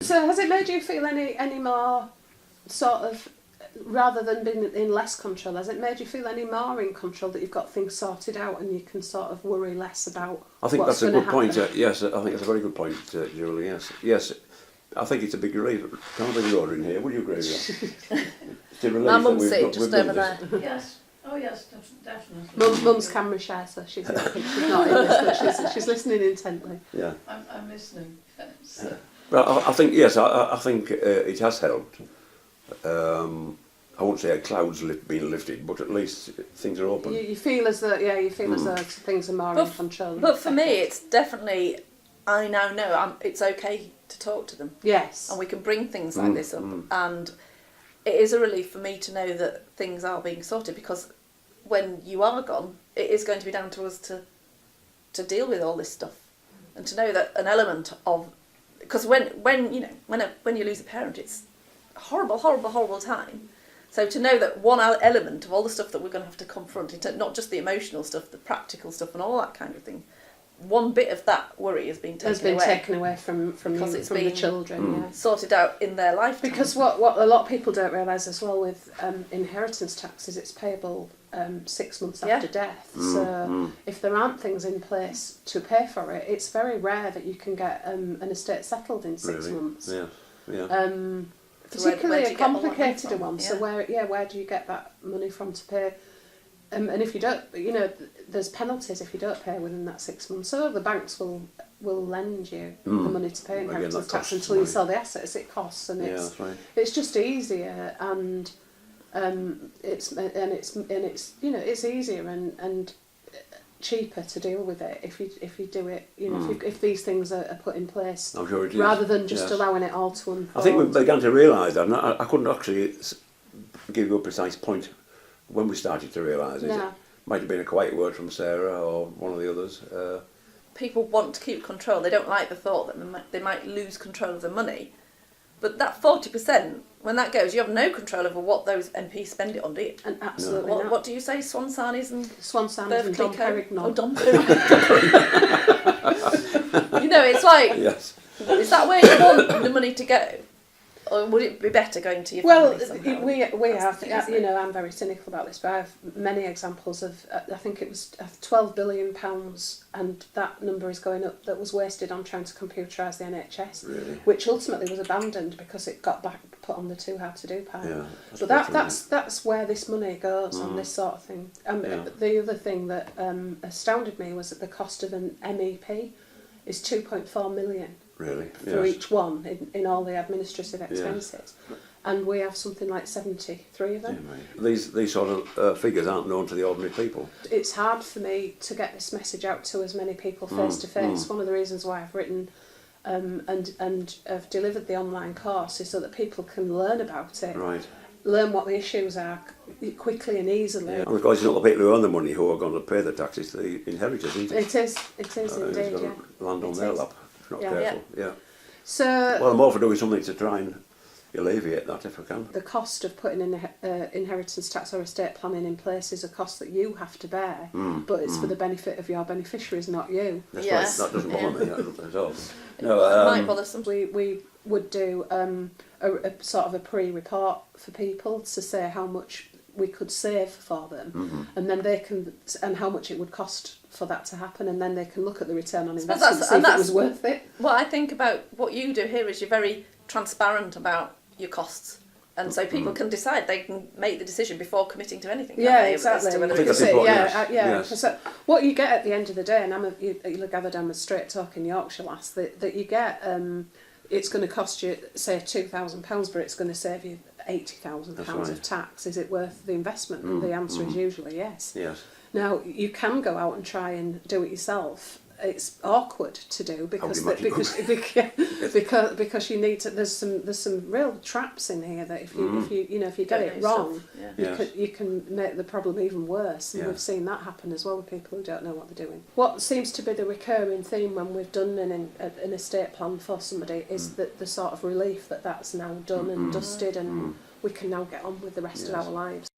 So has it made you feel any more sort of, rather than being in less control, has it made you feel any more in control that you've got things sorted out and you can sort of worry less about I think what's that's a good point. happen? Yes, I think it's a very good point, Julie. Yes. I think it's a big relief. Can't bring your order in here. Would you agree with that? It's a relief. My mum's that sitting just over there. Yes. Oh yes, definitely. Mum's camera shy, so she's not in this, but she's listening intently. Yeah. I'm listening. Well, I think yes. I think it has helped. I won't say a cloud's been lifted, but at least things are open. You feel as though, as though things are more in control. But for me, it's definitely, I now know it's okay to talk to them. Yes. And we can bring things like this up. And it is a relief for me to know that things are being sorted, because when you are gone, it is going to be down to us to deal with all this stuff. And to know that an element of, because when you lose a parent, it's a horrible time. So to know that one element of all the stuff that we're going to have to confront, not just the emotional stuff, the practical stuff and all that kind of thing, one bit of that worry has been taken away from the children. Yeah. Sorted out in their lifetime. Because what a lot of people don't realise as well with inheritance tax is it's payable 6 months after death. So if there aren't things in place to pay for it, it's very rare that you can get an estate settled in 6 months. Yeah. Particularly a complicated one. Yeah. So where do you get that money from to pay? And if you don't, there's penalties if you don't pay within that 6 months. So the banks will lend you the money to pay inheritance tax until you sell the assets. It costs, and it's just easier, and it's easier and cheaper to deal with it if you do it. If these things are put in place, I'm sure it is. rather than just allowing it all to unfold. I think we began to realise that. And I couldn't actually give you a precise point when we started to realise it. No. It might have been a quiet word from Sarah or one of the others. People want to keep control. They don't like the thought that they might lose control of the money. But that 40%, when that goes, you have no control over what those MPs spend it on, do you? And absolutely not. What do you say? Swansanis and Dom Perignon. Oh, Dom Perignon. It's like, Yes. Is that where you want the money to go? Or would it be better going to your family somehow? we have, I'm very cynical about this, but I have many examples of, I think it was £12 billion, and that number is going up, that was wasted on trying to computerise the NHS, really? Which ultimately was abandoned because it got back put on the too hard to do pile. Yeah, but that's where this money goes on this sort of thing. The other thing that astounded me was that the cost of an MEP is 2.4 million. Really? For each one in all the administrative expenses, and we have something like 73 of them. Yeah, these sort of figures aren't known to the ordinary people. It's hard for me to get this message out to as many people face to face. One of the reasons why I've written and have delivered the online course is so that people can learn about it, learn what the issues are quickly and easily. Yeah. And of course, it's not the people who earn the money who are going to pay the tax, it's the inheritors, isn't it? It is indeed. It's going to land on their lap. Not careful. Yeah. So, well, I'm all for doing something to try and alleviate that if I can. The cost of putting inheritance tax or estate planning in place is a cost that you have to bear, but it's for the benefit of your beneficiaries, not you. That's right. That doesn't bother me at all. No, it might bother some. We would do a sort of a pre-report for people to say how much we could save for them, and then they can, and how much it would cost for that to happen, and then they can look at the return on investment and see if it was worth it. What I think about what you do here is you're very transparent about your costs, and so people can decide, they can make the decision before committing to anything. Exactly. Yes. What you get at the end of the day, and you'll gather down with straight talk in Yorkshire lass, that you get, it's going to cost you, say, £2,000, but it's going to save you £80,000 of tax. Is it worth the investment? And the answer is usually yes. Yes. Now, you can go out and try and do it yourself. It's awkward to do because you need to. There's some real traps in here that if you get it wrong, you can make the problem even worse. And we've seen that happen as well with people who don't know what they're doing. What seems to be the recurring theme when we've done an estate plan for somebody is that the sort of relief that's now done and dusted, and we can now get on with the rest of our lives.